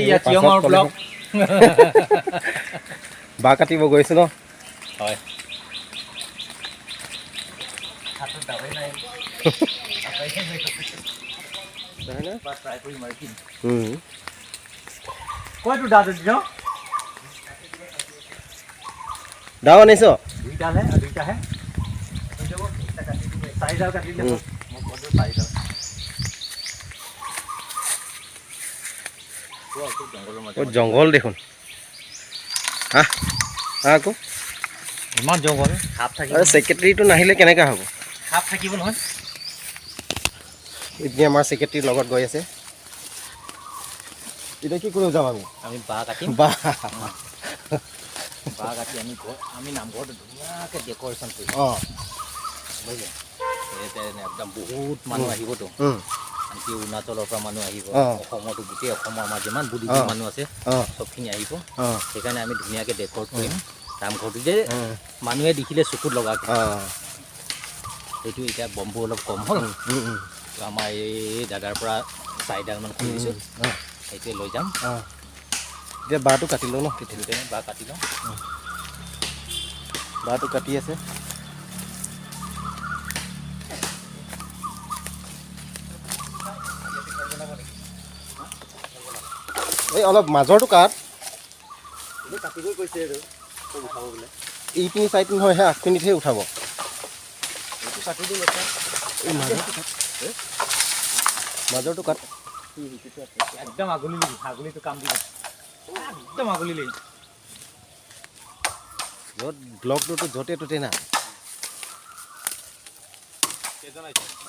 এইয়া চিয়ঙৰ ব্লক বাঁহ কাটিব গৈছো ন হয় কয়টো দাঁত দিছ দাও আনিছ দুইটাহে চাৰিডাল কাটি দিব জংঘল দেখোন আহ আকৌ ইমান জংঘল সাপ থাকিব ছেক্ৰেটাৰীটো নাহিলে কেনেকৈ হ'ব সাপ থাকিব নহয় এতিয়া আমাৰ ছেক্ৰেটাৰীৰ লগত গৈ আছে এতিয়া কি কৰিব যাম আমি বাঁহ কাটিম বাঁহ কাটি আমি নামঘৰটো ধুনীয়াকৈ ডেক'ৰেশ্যন কৰিম বুজিলে একদম বহুত মানুহ আহিবতো আনকি অৰুণাচলৰ পৰা মানুহ আহিব অসমতো গোটেই অসমৰ আমাৰ যিমান বুদ্ধিজীৱী মানুহ আছে চবখিনি আহিব সেইকাৰণে আমি ধুনীয়াকৈ ডেক'ৰেট কৰিম নামঘৰটো যে মানুহে দেখিলে চকুত লগাকৈ সেইটো এতিয়া বম্বু অলপ কম হ'ল আমাৰ এই জাগাৰ পৰা 4ডালমান খুলিছোঁ সেইটোৱে লৈ যাম এতিয়া বাঁহটো কাটি লওঁ ন তেতিয়াহ'লে বাঁহ কাটি লওঁ বাঁহটো কাটি আছে এই অলপ মাজৰটো কাট কাটিবই কৈছে উঠাব বোলে এইপিনি চাইপিনি হয় সেই আগপিনিতহে উঠাব এইটো কাটি দিম এই মাজৰটো কাট একদম আগলিটো কাম দিব একদম আগলিলে য'ত ব্লকটোতো য'তে ত'তে না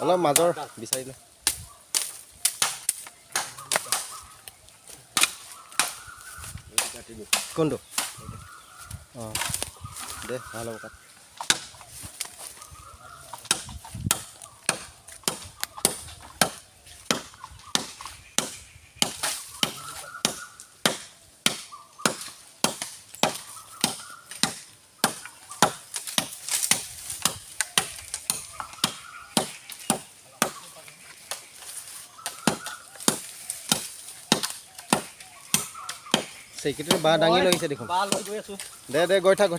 অলপ মাজৰ বিচাৰিলে কোনটো অঁ দে ভাল হ'ব কাট ছেক্ৰেটাৰী বাঁহ দাঙি লৈ আহিছে দেখোন দে গৈ থাক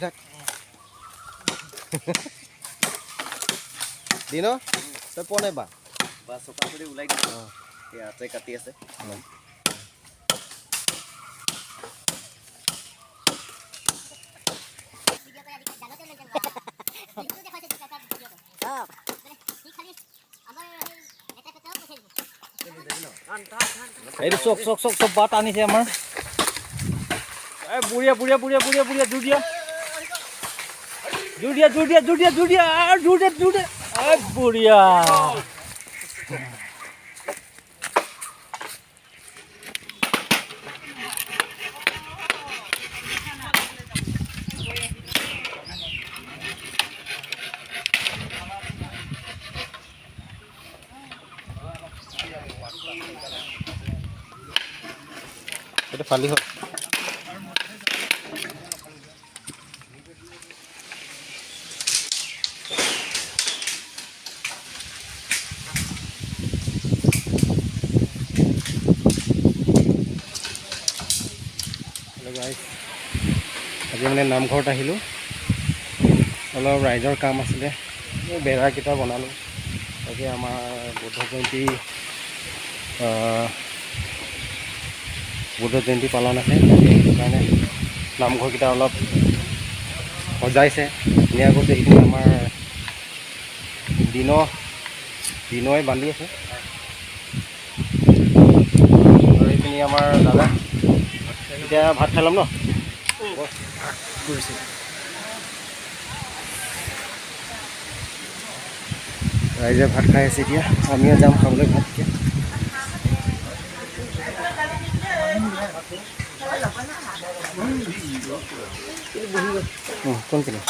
দিন তই পোৱা নাই বাঁহ চকা কৰি ওলাই দিছে ইয়াতে কাটি আছে এইটো চক বাট আনিছে আমাৰ বুঢ়িয়া জোৰ দিয়া বুঢ়িয়া এইটো ফালি হ'ল আজি মানে নামঘৰত আহিলোঁ অলপ ৰাইজৰ কাম আছিলে বেৰাকেইটা বনালোঁ তাকে আমাৰ বুদ্ধ জয়ন্তী পালন আছে সেইটো কাৰণে নামঘৰকেইটা অলপ সজাইছে ধুনীয়া কৰিছে এইখিনি আমাৰ দিনই বান্ধি আছে আৰু এইখিনি আমাৰ দাদা এতিয়া ভাত খাই ল'ম ন ৰাইজে ভাত খাই আছে এতিয়া আমিও যাম খাবলৈ ভাত এতিয়া কোনখিনি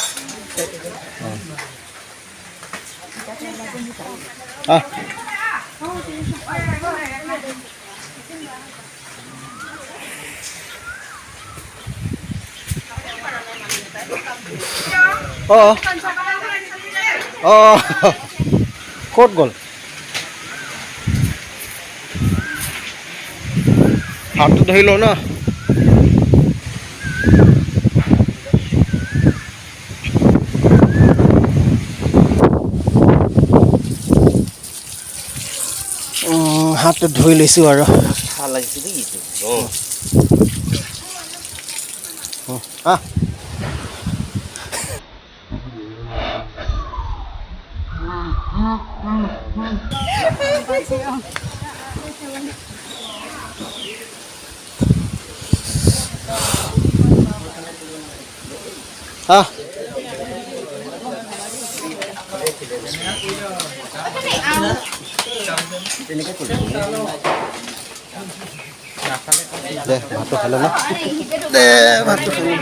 ক'ত গ'ল হাতটো ধৰি লওঁ ন হাতটো ধুই লৈছোঁ আৰু ভাল লাগিছে দেই এইটো দে ভাতটো খালে ন দে ভাতটো খালে